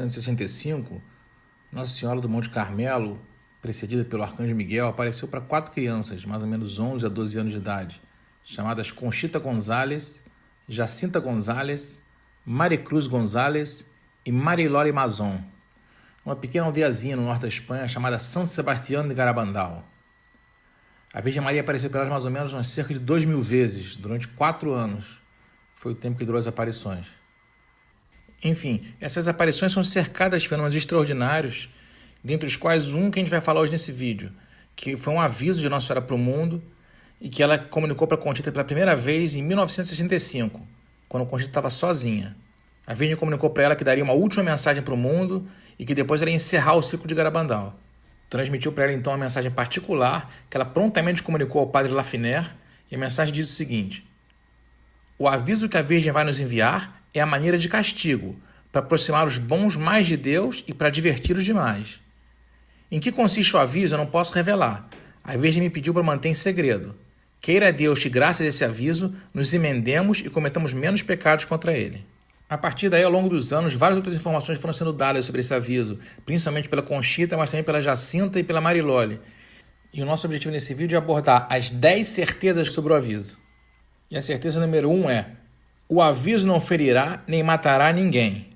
1965, Nossa Senhora do Monte Carmelo, precedida pelo Arcanjo Miguel, apareceu para 4 crianças, mais ou menos 11 a 12 anos de idade, chamadas Conchita González, Jacinta González, Maricruz González e Marilore Mazón, uma pequena aldeiazinha no norte da Espanha chamada San Sebastián de Garabandal. A Virgem Maria apareceu para elas mais ou menos umas cerca de 2.000 vezes, durante 4 anos. Foi o tempo que durou as aparições. Enfim, essas aparições são cercadas de fenômenos extraordinários, dentre os quais um que a gente vai falar hoje nesse vídeo, que foi um aviso de Nossa Senhora para o mundo e que ela comunicou para Conchita pela primeira vez em 1965, quando Conchita estava sozinha. A Virgem comunicou para ela que daria uma última mensagem para o mundo e que depois ela ia encerrar o ciclo de Garabandal. Transmitiu para ela então uma mensagem particular que ela prontamente comunicou ao padre Lafiner, e a mensagem diz o seguinte: o aviso que a Virgem vai nos enviar é a maneira de castigo, para aproximar os bons mais de Deus e para divertir os demais. Em que consiste o aviso eu não posso revelar. A Virgem me pediu para manter em segredo. Queira Deus que, graças a esse aviso, nos emendemos e cometamos menos pecados contra ele. A partir daí, ao longo dos anos, várias outras informações foram sendo dadas sobre esse aviso, principalmente pela Conchita, mas também pela Jacinta e pela Marilole. E o nosso objetivo nesse vídeo é abordar as 10 certezas sobre o aviso. E a certeza número 1 é: o aviso não ferirá nem matará ninguém.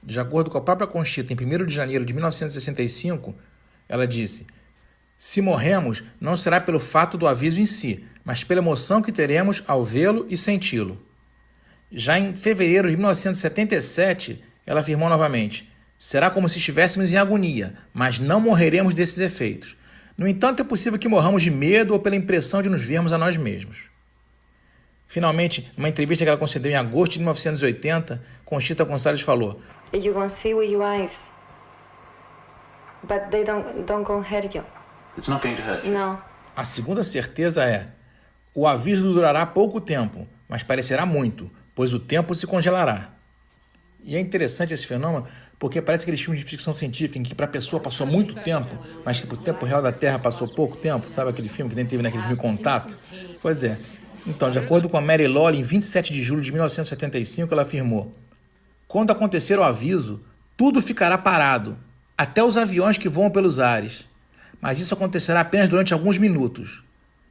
De acordo com a própria Conchita, em 1º de janeiro de 1965, ela disse: se morremos, não será pelo fato do aviso em si, mas pela emoção que teremos ao vê-lo e senti-lo. Já em fevereiro de 1977, ela afirmou novamente: será como se estivéssemos em agonia, mas não morreremos desses efeitos. No entanto, é possível que morramos de medo ou pela impressão de nos vermos a nós mesmos. Finalmente, numa entrevista que ela concedeu em agosto de 1980, Conchita Gonçalves falou: You can see with your eyes, but they don't go hurt you. It's not going to hurt you. No. a segunda certeza é: o aviso durará pouco tempo, mas parecerá muito, pois o tempo se congelará. E é interessante esse fenômeno porque parece aqueles filmes de ficção científica em que para a pessoa passou muito tempo, mas que para o tempo real da Terra passou pouco tempo. Sabe aquele filme que nem teve naquele filme Contato? Pois é. Então, de acordo com a Marilole, em 27 de julho de 1975, ela afirmou: quando acontecer o aviso, tudo ficará parado, até os aviões que voam pelos ares. Mas isso acontecerá apenas durante alguns minutos.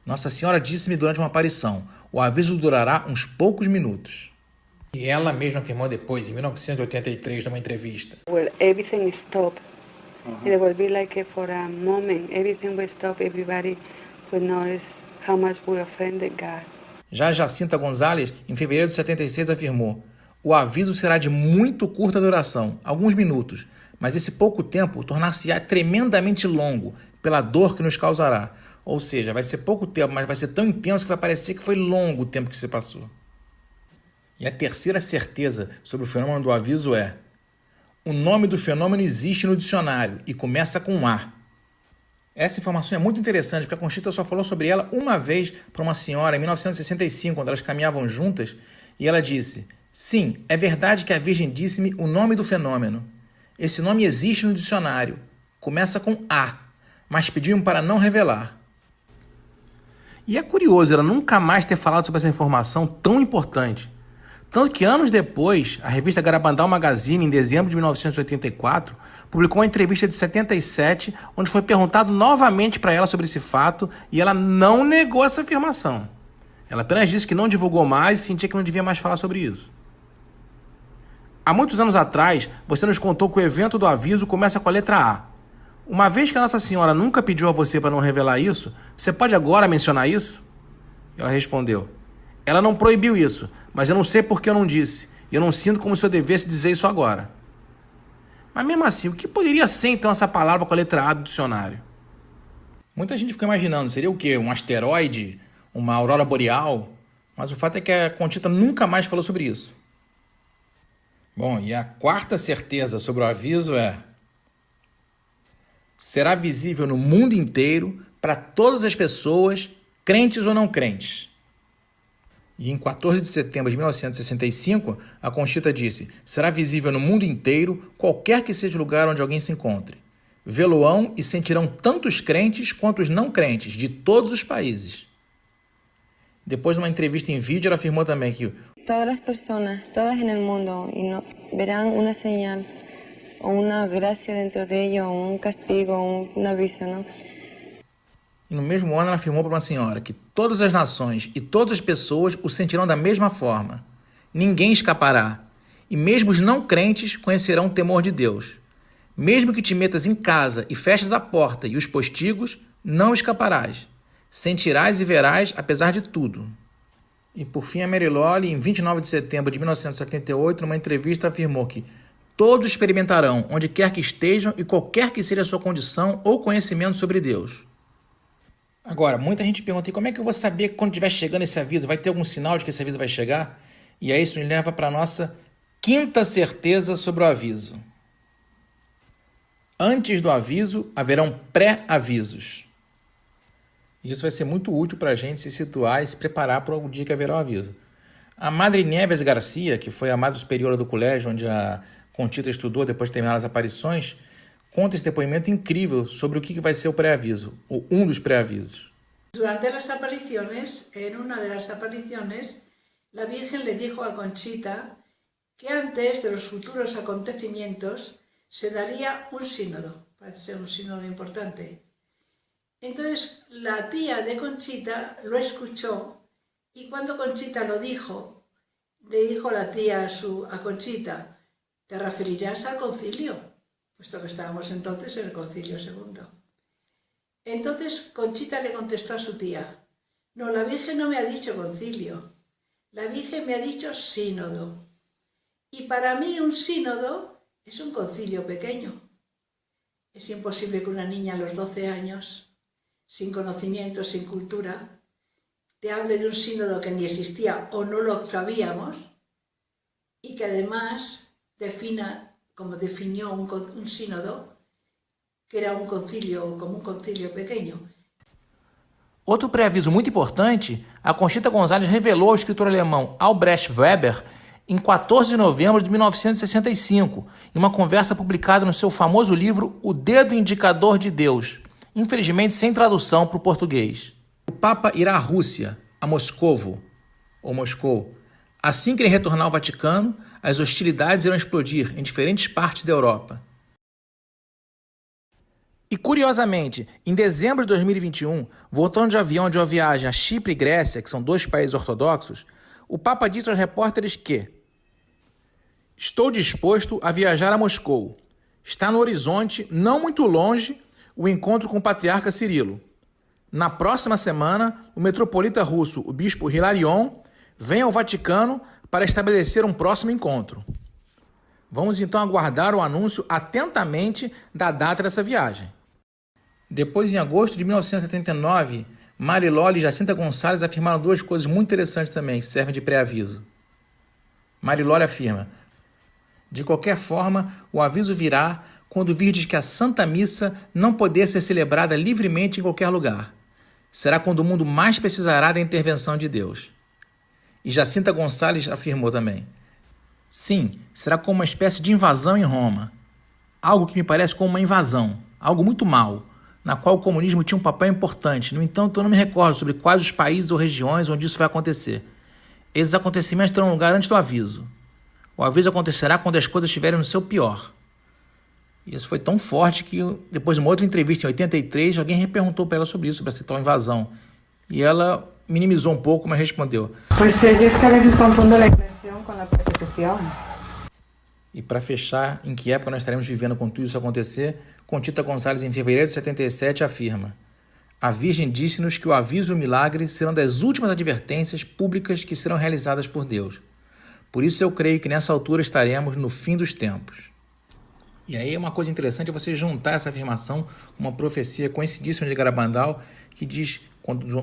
Nossa Senhora disse-me durante uma aparição: o aviso durará uns poucos minutos. E ela mesma afirmou depois, em 1983, numa entrevista: Well, everything stop. It will be like for a moment. Everything will stop. Everybody will notice how much we offended God. Já Jacinta González, em fevereiro de 76, afirmou: o aviso será de muito curta duração, alguns minutos, mas esse pouco tempo tornar-se-á tremendamente longo pela dor que nos causará. Ou seja, vai ser pouco tempo, mas vai ser tão intenso que vai parecer que foi longo o tempo que se passou. E a terceira certeza sobre o fenômeno do aviso é: o nome do fenômeno existe no dicionário e começa com A. Essa informação é muito interessante porque a Conchita só falou sobre ela uma vez para uma senhora em 1965, quando elas caminhavam juntas, e ela disse: sim, é verdade que a Virgem disse-me o nome do fenômeno. Esse nome existe no dicionário, começa com A, mas pediu-me para não revelar. E é curioso ela nunca mais ter falado sobre essa informação tão importante. Tanto que anos depois, a revista Garabandal Magazine, em dezembro de 1984, publicou uma entrevista de 77, onde foi perguntado novamente para ela sobre esse fato, e ela não negou essa afirmação. Ela apenas disse que não divulgou mais e sentia que não devia mais falar sobre isso. Há muitos anos atrás, você nos contou que o evento do aviso começa com a letra A. Uma vez que a Nossa Senhora nunca pediu a você para não revelar isso, você pode agora mencionar isso? Ela respondeu: ela não proibiu isso, mas eu não sei por que eu não disse. E eu não sinto como se eu devesse dizer isso agora. Mas mesmo assim, o que poderia ser então essa palavra com a letra A do dicionário? Muita gente fica imaginando, seria o quê? Um asteroide? Uma aurora boreal? Mas o fato é que a Conchita nunca mais falou sobre isso. Bom, e a quarta certeza sobre o aviso é: será visível no mundo inteiro para todas as pessoas, crentes ou não crentes. E em 14 de setembro de 1965, a Conchita disse: será visível no mundo inteiro, qualquer que seja o lugar onde alguém se encontre. Vê-lo-ão e sentirão tanto os crentes quanto os não crentes, de todos os países. Depois, numa entrevista em vídeo, ela afirmou também que Todas as pessoas, todas no mundo, verão uma señal o una gracia dentro de ellos, o un castigo, o un aviso, ¿no? E no mesmo ano ela afirmou para uma senhora que todas as nações e todas as pessoas o sentirão da mesma forma. Ninguém escapará. E mesmo os não crentes conhecerão o temor de Deus. Mesmo que te metas em casa e feches a porta e os postigos, não escaparás. Sentirás e verás apesar de tudo. E por fim, a Mary Lawley, em 29 de setembro de 1978, numa entrevista, afirmou que todos experimentarão, onde quer que estejam e qualquer que seja a sua condição ou conhecimento sobre Deus. Agora, muita gente pergunta, e como é que eu vou saber que quando estiver chegando esse aviso? Vai ter algum sinal de que esse aviso vai chegar? E aí isso nos leva para a nossa quinta certeza sobre o aviso. Antes do aviso, haverão pré-avisos. Isso vai ser muito útil para a gente se situar e se preparar para o dia que haverá o aviso. A Madre Nieves Garcia, que foi a madre superiora do colégio onde a Conchita estudou depois de terminar as aparições, conta esse depoimento incrível sobre o que vai ser o pré-aviso, ou um dos pré-avisos. Durante las apariciones, en una de las apariciones, la Virgen le dijo a Conchita que antes de los futuros acontecimientos se daría un sínodo, parece ser un sínodo importante. Entonces la tía de Conchita lo escuchó y cuando Conchita lo dijo, le dijo la tía a Conchita, ¿te referirás al concilio? Puesto que estábamos entonces en el concilio segundo. Entonces Conchita le contestó a su tía, no, la Virgen no me ha dicho concilio, la Virgen me ha dicho sínodo. Y para mí un sínodo es un concilio pequeño. Es imposible que una niña a los 12 años, sin conocimiento, sin cultura, te hable de un sínodo que ni existía o no lo sabíamos y que además defina, como definió un sínodo, que era un concilio, como un concilio pequeño. Outro pré-aviso muito importante, a Conchita Gonzalez revelou ao escritor alemão Albrecht Weber em 14 de novembro de 1965, em uma conversa publicada no seu famoso livro O Dedo Indicador de Deus, infelizmente sem tradução para o português. O Papa irá à Rússia, a Moscovo, ou Moscou. Assim que ele retornar ao Vaticano, as hostilidades irão explodir em diferentes partes da Europa. E curiosamente, em dezembro de 2021, voltando de avião de uma viagem a Chipre e Grécia, que são dois países ortodoxos, o Papa disse aos repórteres que estou disposto a viajar a Moscou. Está no horizonte, não muito longe, o encontro com o patriarca Cirilo. Na próxima semana, o metropolita russo, o bispo Hilarion, vem ao Vaticano para estabelecer um próximo encontro. Vamos então aguardar o anúncio atentamente da data dessa viagem. Depois, em agosto de 1979, Mary Lawley e Jacinta Gonçalves afirmaram duas coisas muito interessantes também, que servem de pré-aviso. Mary Lawley afirma: de qualquer forma, o aviso virá quando virdes que a Santa Missa não poder ser celebrada livremente em qualquer lugar. Será quando o mundo mais precisará da intervenção de Deus. E Jacinta Gonçalves afirmou também: sim, será como uma espécie de invasão em Roma. Algo que me parece como uma invasão, algo muito mau, na qual o comunismo tinha um papel importante. No entanto, eu não me recordo sobre quais os países ou regiões onde isso vai acontecer. Esses acontecimentos terão lugar antes do aviso. O aviso acontecerá quando as coisas estiverem no seu pior. E isso foi tão forte que, depois de uma outra entrevista em 83, alguém reperguntou para ela sobre isso, sobre essa tal invasão. E ela minimizou um pouco, mas respondeu: Pues yo es que a veces confundo la inversión con la persecución. E para fechar, em que época nós estaremos vivendo quando tudo isso acontecer, Conchita Gonçalves, em fevereiro de 77, afirma: a Virgem disse-nos que o aviso e o milagre serão das últimas advertências públicas que serão realizadas por Deus. Por isso eu creio que nessa altura estaremos no fim dos tempos. E aí uma coisa interessante é você juntar essa afirmação com uma profecia conhecidíssima de Garabandal, que diz,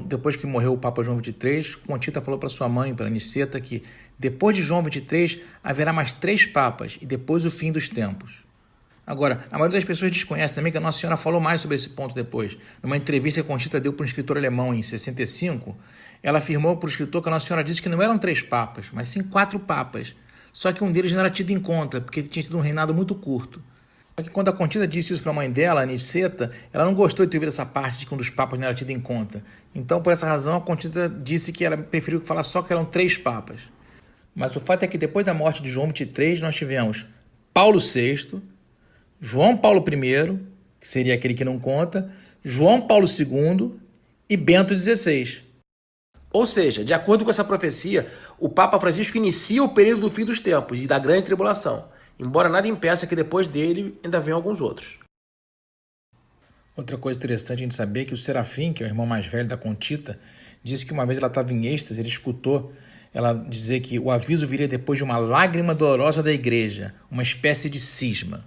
depois que morreu o Papa João XXIII, Conchita falou para sua mãe, para Niceta, que depois de João XXIII haverá mais 3 papas e depois o fim dos tempos. Agora, a maioria das pessoas desconhece também que a Nossa Senhora falou mais sobre esse ponto depois. Numa entrevista que a Conchita deu para um escritor alemão em 65, ela afirmou para o escritor que a Nossa Senhora disse que não eram 3 papas, mas sim 4 papas. Só que um deles não era tido em conta, porque tinha tido um reinado muito curto. Só que quando a Conchita disse isso para a mãe dela, a Niceta, ela não gostou de ter ouvido essa parte de que um dos papas não era tido em conta. Então, por essa razão, a Conchita disse que ela preferiu falar só que eram 3 papas. Mas o fato é que depois da morte de João XXIII, nós tivemos Paulo VI, João Paulo I, que seria aquele que não conta, João Paulo II e Bento XVI. Ou seja, de acordo com essa profecia, o Papa Francisco inicia o período do fim dos tempos e da grande tribulação, embora nada impeça que depois dele ainda venham alguns outros. Outra coisa interessante a gente saber é que o Serafim, que é o irmão mais velho da Conchita, disse que uma vez ela estava em êxtase, ele escutou ela dizer que o aviso viria depois de uma lágrima dolorosa da igreja, uma espécie de cisma.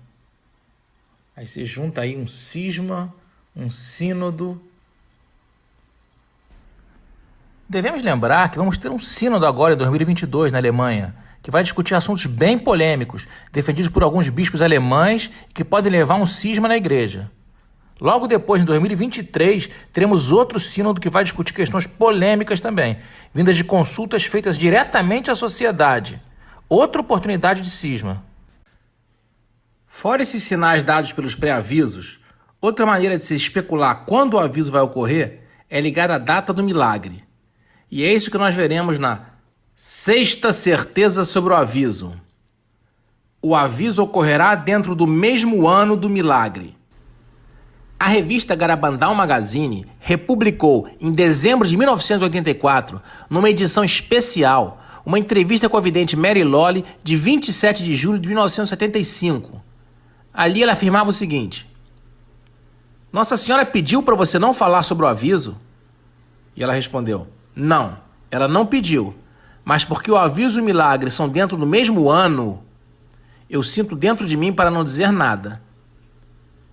Aí você junta aí um cisma, um sínodo. Devemos lembrar que vamos ter um sínodo agora em 2022 na Alemanha, que vai discutir assuntos bem polêmicos, defendidos por alguns bispos alemães e que podem levar a um cisma na igreja. Logo depois, em 2023, teremos outro sínodo que vai discutir questões polêmicas também, vindas de consultas feitas diretamente à sociedade. Outra oportunidade de cisma. Fora esses sinais dados pelos pré-avisos, outra maneira de se especular quando o aviso vai ocorrer é ligar a data do milagre. E é isso que nós veremos na sexta certeza sobre o aviso. O aviso ocorrerá dentro do mesmo ano do milagre. A revista Garabandal Magazine republicou, em dezembro de 1984, numa edição especial, uma entrevista com a vidente Mary Lawley de 27 de julho de 1975. Ali ela afirmava o seguinte: Nossa Senhora pediu para você não falar sobre o aviso? E ela respondeu: Não, ela não pediu, mas porque o aviso e o milagre são dentro do mesmo ano, eu sinto dentro de mim para não dizer nada.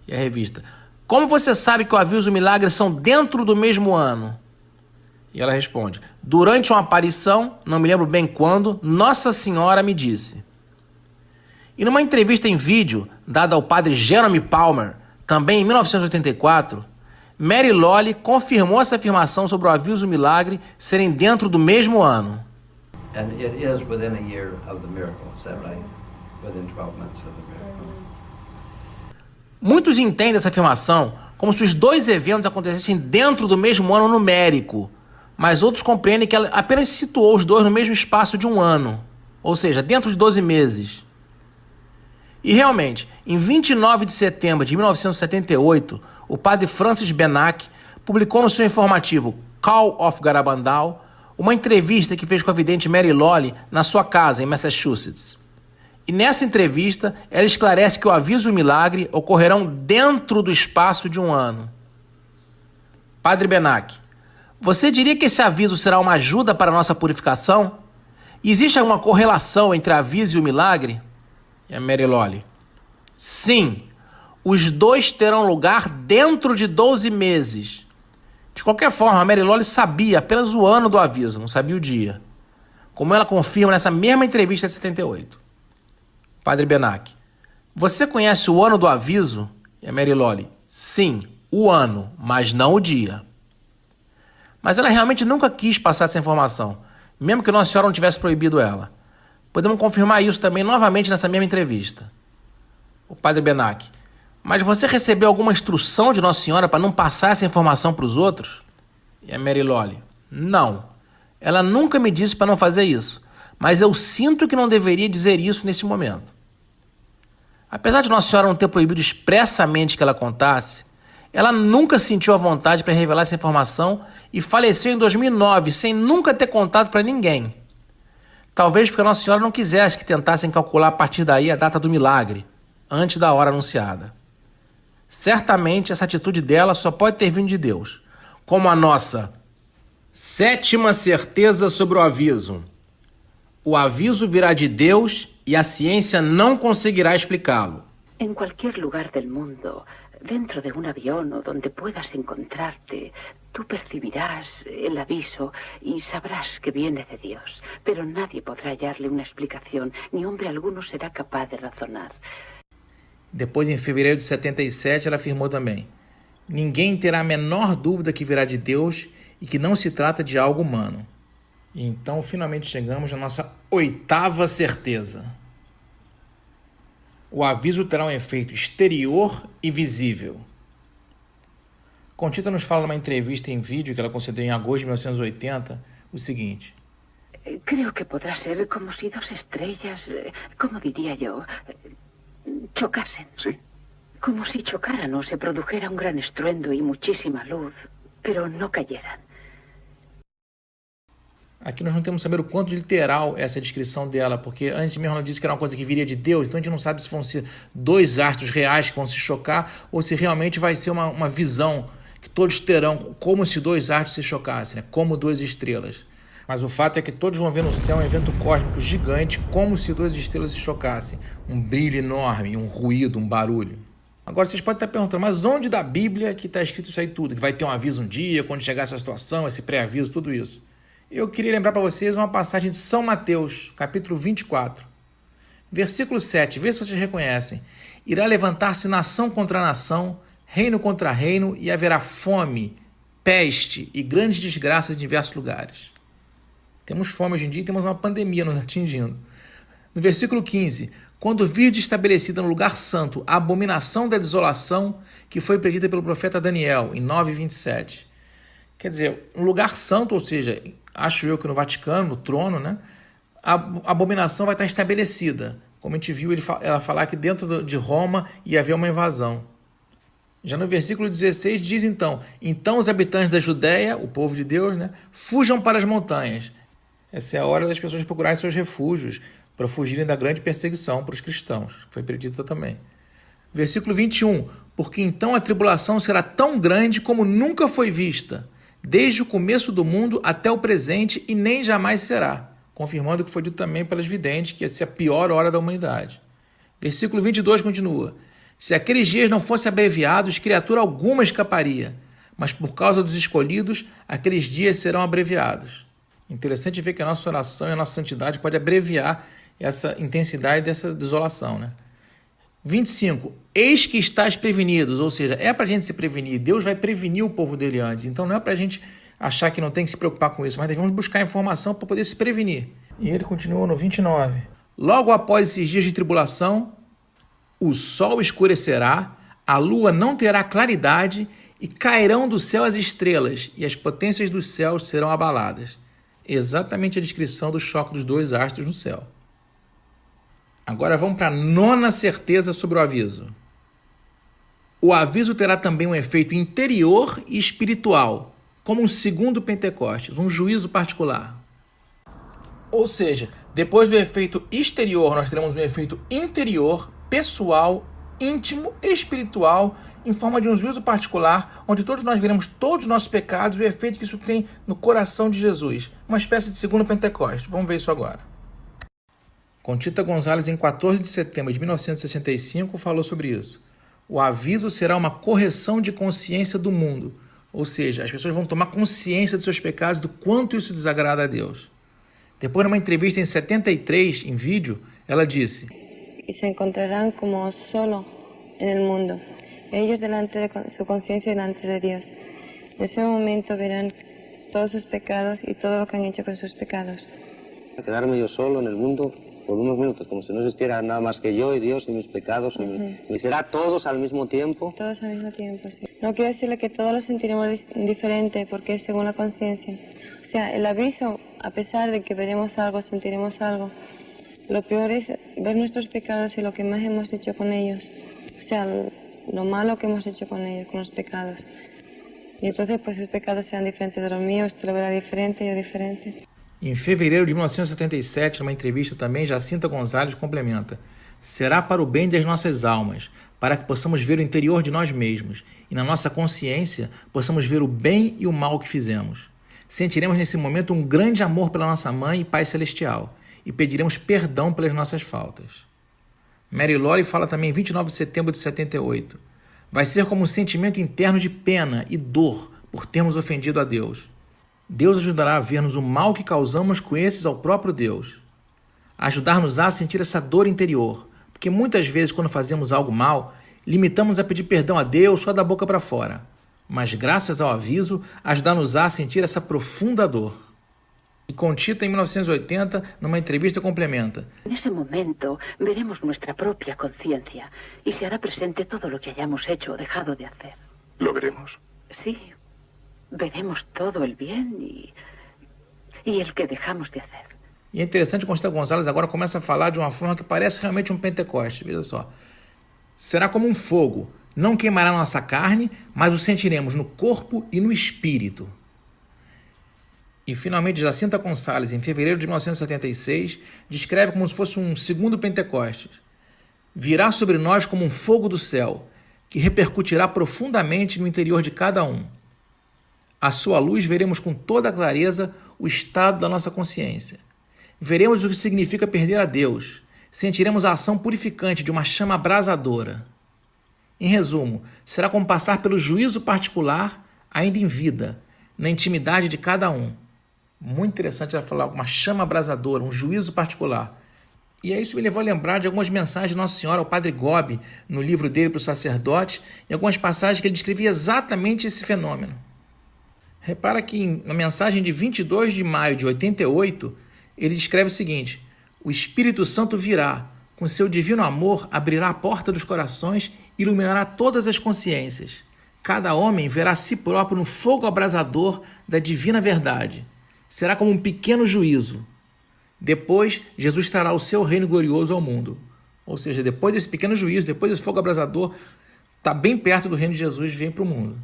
E a revista: Como você sabe que o aviso e o milagre são dentro do mesmo ano? E ela responde: Durante uma aparição, não me lembro bem quando, Nossa Senhora me disse. E numa entrevista em vídeo, dada ao padre Jeremy Palmer, também em 1984, Mary Lawley confirmou essa afirmação sobre o aviso e o milagre serem dentro do mesmo ano. And it is within a year of the miracle, is that right? Within 12 months of the miracle. Muitos entendem essa afirmação como se os dois eventos acontecessem dentro do mesmo ano numérico, mas outros compreendem que ela apenas situou os dois no mesmo espaço de um ano, ou seja, dentro de 12 meses. E realmente, em 29 de setembro de 1978, o padre Francis Benac publicou no seu informativo Call of Garabandal uma entrevista que fez com a vidente Mary Lawley na sua casa em Massachusetts. E nessa entrevista, ela esclarece que o aviso e o milagre ocorrerão dentro do espaço de um ano. Padre Benac, você diria que esse aviso será uma ajuda para a nossa purificação? E existe alguma correlação entre aviso e o milagre? E a Mary Lawley: Sim, os dois terão lugar dentro de 12 meses. De qualquer forma, a Mary Lawley sabia apenas o ano do aviso, não sabia o dia. Como ela confirma nessa mesma entrevista de 78. Padre Benac, você conhece o ano do aviso? E a Mary Lawley: Sim, o ano, mas não o dia. Mas ela realmente nunca quis passar essa informação, mesmo que Nossa Senhora não tivesse proibido ela. Podemos confirmar isso também novamente nessa mesma entrevista. O Padre Benac: Mas você recebeu alguma instrução de Nossa Senhora para não passar essa informação para os outros? E a Mary Lawley: Não, ela nunca me disse para não fazer isso, mas eu sinto que não deveria dizer isso nesse momento. Apesar de Nossa Senhora não ter proibido expressamente que ela contasse, ela nunca sentiu a vontade para revelar essa informação e faleceu em 2009 sem nunca ter contado para ninguém. Talvez porque Nossa Senhora não quisesse que tentassem calcular a partir daí a data do milagre, antes da hora anunciada. Certamente essa atitude dela só pode ter vindo de Deus, como a nossa sétima certeza sobre o aviso. O aviso virá de Deus e a ciência não conseguirá explicá-lo. En cualquier lugar del mundo, dentro de un avión o donde puedas encontrarte, tú percibirás el aviso y sabrás que viene de Dios, pero nadie podrá hallarle una explicación, ni hombre alguno será capaz de razonar. Depois, em fevereiro de 77, ela afirmou também: Ninguém terá a menor dúvida que virá de Deus e que não se trata de algo humano. E então, finalmente chegamos na nossa oitava certeza. O aviso terá um efeito exterior e visível. Conchita nos fala numa entrevista em vídeo que ela concedeu em agosto de 1980 o seguinte: Creo que podrá ser como si dos estrellas, como diría yo, chocasen. Sí, Como si chocaran o se produjera un gran estruendo y muchísima luz, pero no cayeran. Aqui nós não temos que saber o quanto literal é essa descrição dela, porque antes mesmo ela disse que era uma coisa que viria de Deus, então a gente não sabe se vão ser dois astros reais que vão se chocar ou se realmente vai ser uma visão que todos terão, como se dois astros se chocassem, né? Como duas estrelas. Mas o fato é que todos vão ver no céu um evento cósmico gigante, como se duas estrelas se chocassem. Um brilho enorme, um ruído, um barulho. Agora vocês podem estar perguntando, mas onde da Bíblia que está escrito isso aí tudo? Que vai ter um aviso um dia, quando chegar essa situação, esse pré-aviso, tudo isso. Eu queria lembrar para vocês uma passagem de São Mateus, capítulo 24. Versículo 7, vê se vocês reconhecem. Irá levantar-se nação contra nação, reino contra reino, e haverá fome, peste e grandes desgraças em diversos lugares. Temos fome hoje em dia e temos uma pandemia nos atingindo. No versículo 15, quando virdes estabelecida no lugar santo a abominação da desolação que foi predita pelo profeta Daniel, em 9:27. Quer dizer, um lugar santo, ou seja, acho eu que no Vaticano, no trono, né, a abominação vai estar estabelecida. Como a gente viu ela falar que dentro de Roma ia haver uma invasão. Já no versículo 16 diz então os habitantes da Judéia, o povo de Deus, né, fujam para as montanhas. Essa é a hora das pessoas procurarem seus refúgios para fugirem da grande perseguição para os cristãos, que foi predita também. Versículo 21, porque então a tribulação será tão grande como nunca foi vista, desde o começo do mundo até o presente, e nem jamais será, confirmando o que foi dito também pelas videntes, que ia ser a pior hora da humanidade. Versículo 22 continua, se aqueles dias não fossem abreviados, criatura alguma escaparia, mas por causa dos escolhidos, aqueles dias serão abreviados. Interessante ver que a nossa oração e a nossa santidade pode abreviar essa intensidade dessa desolação, né? 25. Eis que estás prevenidos, ou seja, é para a gente se prevenir. Deus vai prevenir o povo dele antes. Então não é para a gente achar que não tem que se preocupar com isso, mas devemos buscar informação para poder se prevenir. E ele continua no 29. Logo após esses dias de tribulação, o sol escurecerá, a lua não terá claridade e cairão do céu as estrelas e as potências dos céus serão abaladas. Exatamente a descrição do choque dos dois astros no céu. Agora vamos para a nona certeza sobre o aviso. O aviso terá também um efeito interior e espiritual, como um segundo Pentecostes, um juízo particular. Ou seja, depois do efeito exterior, nós teremos um efeito interior, pessoal, íntimo, espiritual, em forma de um juízo particular, onde todos nós veremos todos os nossos pecados e o efeito que isso tem no coração de Jesus. Uma espécie de segundo Pentecostes. Vamos ver isso agora. Conchita Gonzalez, em 14 de setembro de 1965, falou sobre isso. O aviso será uma correção de consciência do mundo. Ou seja, as pessoas vão tomar consciência dos seus pecados, do quanto isso desagrada a Deus. Depois, numa entrevista em 73, em vídeo, ela disse: y se encontrarán como solo en el mundo, ellos delante de su conciencia delante de Dios. En ese momento verán todos sus pecados y todo lo que han hecho con sus pecados. Quedarme yo solo en el mundo por unos minutos, como si no existiera nada más que yo y Dios y mis pecados, y será todos al mismo tiempo. Todos al mismo tiempo, sí. No quiero decirle que todos lo sentiremos diferente, porque es según la conciencia. O sea, el aviso, a pesar de que veremos algo, sentiremos algo, lo peor es ver nuestros pecados y lo que más hemos hecho con ellos. O sea, lo malo que hemos hecho con ellos, con los pecados. Y entonces, pues sus pecados sean diferentes de los míos, te lo verá diferente y yo diferente. Em fevereiro de 1977, numa entrevista também, Jacinta Gonzalez complementa: será para o bem das nossas almas, para que possamos ver o interior de nós mesmos e na nossa consciência possamos ver o bem e o mal que fizemos. Sentiremos nesse momento um grande amor pela nossa Mãe e Pai Celestial e pediremos perdão pelas nossas faltas. Mary Lawley fala também em 29 de setembro de 78. Vai ser como um sentimento interno de pena e dor por termos ofendido a Deus. Deus ajudará a vermos o mal que causamos com esses ao próprio Deus. Ajudar-nos a sentir essa dor interior, porque muitas vezes quando fazemos algo mal, limitamos a pedir perdão a Deus só da boca para fora. Mas graças ao aviso, ajudar-nos a sentir essa profunda dor. E Conchita, em 1980, numa entrevista, complementa: Nesse momento veremos nossa própria consciência e se hará presente todo o que hayamos hecho ou deixado de hacer. ¿Lo veremos? Sí, veremos todo el bien y el que dejamos de hacer. E é interessante que Conchita Gonzalez agora começa a falar de uma forma que parece realmente um Pentecoste. Veja só. Será como um fogo, não queimará nossa carne, mas o sentiremos no corpo e no espírito. E, finalmente, Jacinta Gonçalves, em fevereiro de 1976, descreve como se fosse um segundo Pentecostes. Virá sobre nós como um fogo do céu, que repercutirá profundamente no interior de cada um. À sua luz, veremos com toda clareza o estado da nossa consciência. Veremos o que significa perder a Deus. Sentiremos a ação purificante de uma chama abrasadora. Em resumo, será como passar pelo juízo particular, ainda em vida, na intimidade de cada um. Muito interessante ela falar uma chama abrasadora, um juízo particular. E aí isso me levou a lembrar de algumas mensagens de Nossa Senhora ao Padre Gobi, no livro dele para os sacerdotes, e algumas passagens que ele descrevia exatamente esse fenômeno. Repara que na mensagem de 22 de maio de 88, ele descreve o seguinte: o Espírito Santo virá, com seu divino amor, abrirá a porta dos corações e iluminará todas as consciências. Cada homem verá a si próprio no fogo abrasador da divina verdade. Será como um pequeno juízo. Depois, Jesus trará o seu reino glorioso ao mundo. Ou seja, depois desse pequeno juízo, depois desse fogo abrasador, está bem perto do reino de Jesus e vem para o mundo.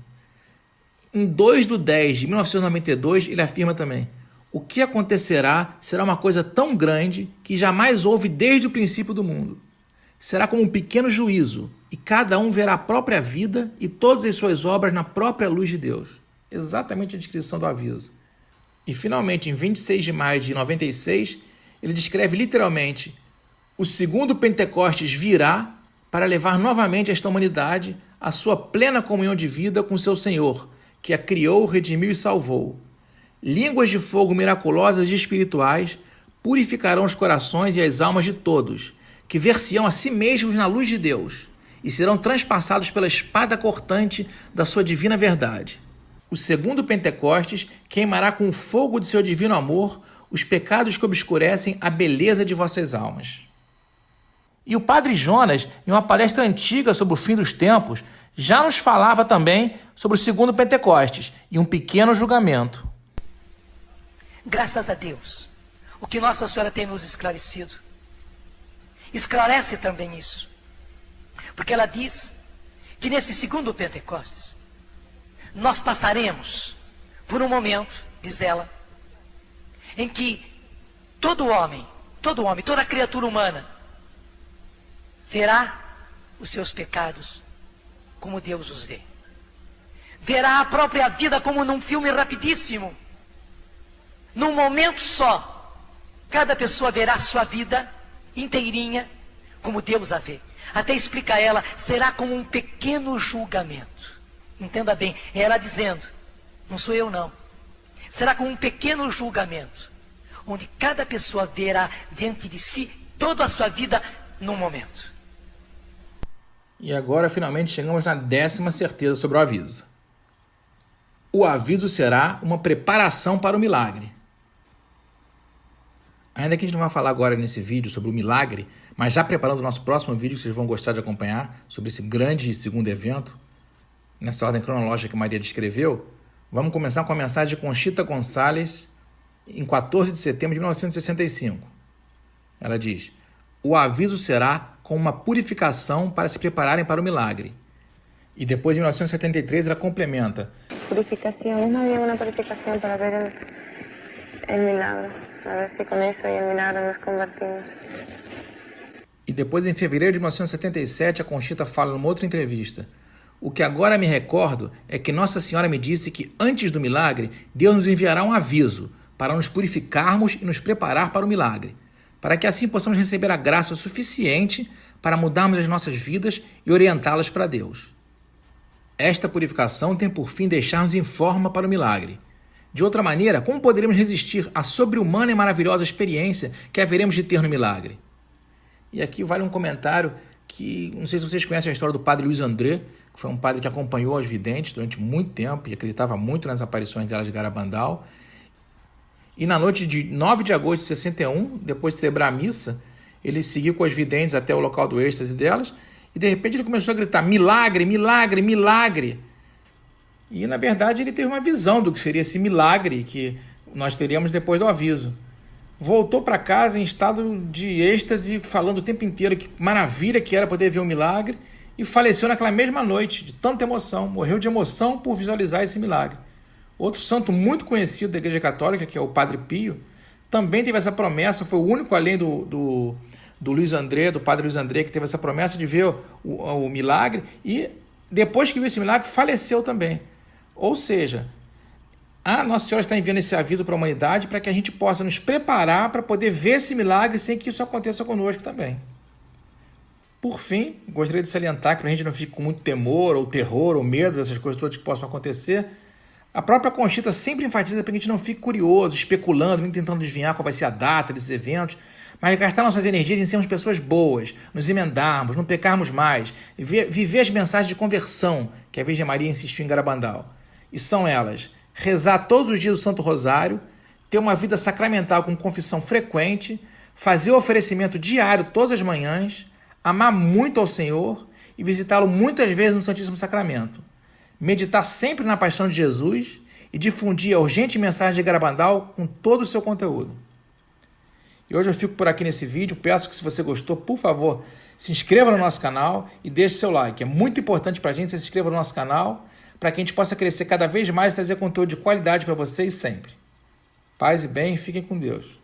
Em 2/10 de 1992, ele afirma também: o que acontecerá será uma coisa tão grande que jamais houve desde o princípio do mundo. Será como um pequeno juízo, e cada um verá a própria vida e todas as suas obras na própria luz de Deus. Exatamente a descrição do aviso. E, finalmente, em 26 de maio de 96, ele descreve literalmente: o segundo Pentecostes virá para levar novamente esta humanidade à sua plena comunhão de vida com seu Senhor, que a criou, redimiu e salvou. Línguas de fogo miraculosas e espirituais purificarão os corações e as almas de todos, que ver-se-ão a si mesmos na luz de Deus, e serão transpassados pela espada cortante da sua divina verdade. O segundo Pentecostes queimará com o fogo de seu divino amor os pecados que obscurecem a beleza de vossas almas. E o Padre Jonas, em uma palestra antiga sobre o fim dos tempos, já nos falava também sobre o segundo Pentecostes e um pequeno julgamento. Graças a Deus, o que Nossa Senhora tem nos esclarecido esclarece também isso. Porque ela diz que nesse segundo Pentecostes nós passaremos por um momento, diz ela, em que todo homem, toda criatura humana verá os seus pecados como Deus os vê. Verá a própria vida como num filme rapidíssimo. Num momento só, cada pessoa verá a sua vida inteirinha como Deus a vê. Até explica ela, será como um pequeno julgamento. Entenda bem, é ela dizendo, não sou eu não. Será como um pequeno julgamento, onde cada pessoa verá diante de si toda a sua vida num momento. E agora, finalmente, chegamos na 10ª certeza sobre o aviso. O aviso será uma preparação para o milagre. Ainda que a gente não vai falar agora nesse vídeo sobre o milagre, mas já preparando o nosso próximo vídeo, que vocês vão gostar de acompanhar, sobre esse grande segundo evento, nessa ordem cronológica que Maria descreveu, vamos começar com a mensagem de Conchita Gonçalves, em 14 de setembro de 1965. Ela diz: o aviso será com uma purificação para se prepararem para o milagre. E depois, em 1973, ela complementa: Purificação, es más bien una purificación para ver el milagro, a ver si con eso y el milagro nos convertimos. E depois, em fevereiro de 1977, a Conchita fala numa outra entrevista: o que agora me recordo é que Nossa Senhora me disse que antes do milagre, Deus nos enviará um aviso para nos purificarmos e nos preparar para o milagre, para que assim possamos receber a graça suficiente para mudarmos as nossas vidas e orientá-las para Deus. Esta purificação tem por fim deixar-nos em forma para o milagre. De outra maneira, como poderemos resistir à sobre-humana e maravilhosa experiência que haveremos de ter no milagre? E aqui vale um comentário que, não sei se vocês conhecem a história do padre Luiz André, que foi um padre que acompanhou as videntes durante muito tempo e acreditava muito nas aparições delas de Garabandal. E na noite de 9 de agosto de 61, depois de celebrar a missa, ele seguiu com as videntes até o local do êxtase delas e de repente ele começou a gritar: milagre, milagre, milagre! E na verdade ele teve uma visão do que seria esse milagre que nós teríamos depois do aviso. Voltou para casa em estado de êxtase, falando o tempo inteiro que maravilha que era poder ver o milagre, e faleceu naquela mesma noite, de tanta emoção, morreu de emoção por visualizar esse milagre. Outro santo muito conhecido da Igreja Católica, que é o Padre Pio, também teve essa promessa, foi o único além do Luiz André, do Padre Luiz André, que teve essa promessa de ver o milagre, e depois que viu esse milagre, faleceu também. Ou seja, a Nossa Senhora está enviando esse aviso para a humanidade para que a gente possa nos preparar para poder ver esse milagre sem que isso aconteça conosco também. Por fim, gostaria de salientar que para a gente não fique com muito temor, ou terror, ou medo dessas coisas todas que possam acontecer, a própria Conchita sempre enfatiza para que a gente não fique curioso, especulando, nem tentando adivinhar qual vai ser a data desses eventos, mas gastar nossas energias em sermos pessoas boas, nos emendarmos, não pecarmos mais, viver as mensagens de conversão que a Virgem Maria insistiu em Garabandal. E são elas: rezar todos os dias o Santo Rosário, ter uma vida sacramental com confissão frequente, fazer o oferecimento diário todas as manhãs, amar muito ao Senhor e visitá-lo muitas vezes no Santíssimo Sacramento. Meditar sempre na paixão de Jesus e difundir a urgente mensagem de Garabandal com todo o seu conteúdo. E hoje eu fico por aqui nesse vídeo. Peço que, se você gostou, por favor, se inscreva no nosso canal e deixe seu like. É muito importante para a gente que você se inscreva no nosso canal, para que a gente possa crescer cada vez mais e trazer conteúdo de qualidade para vocês sempre. Paz e bem, fiquem com Deus.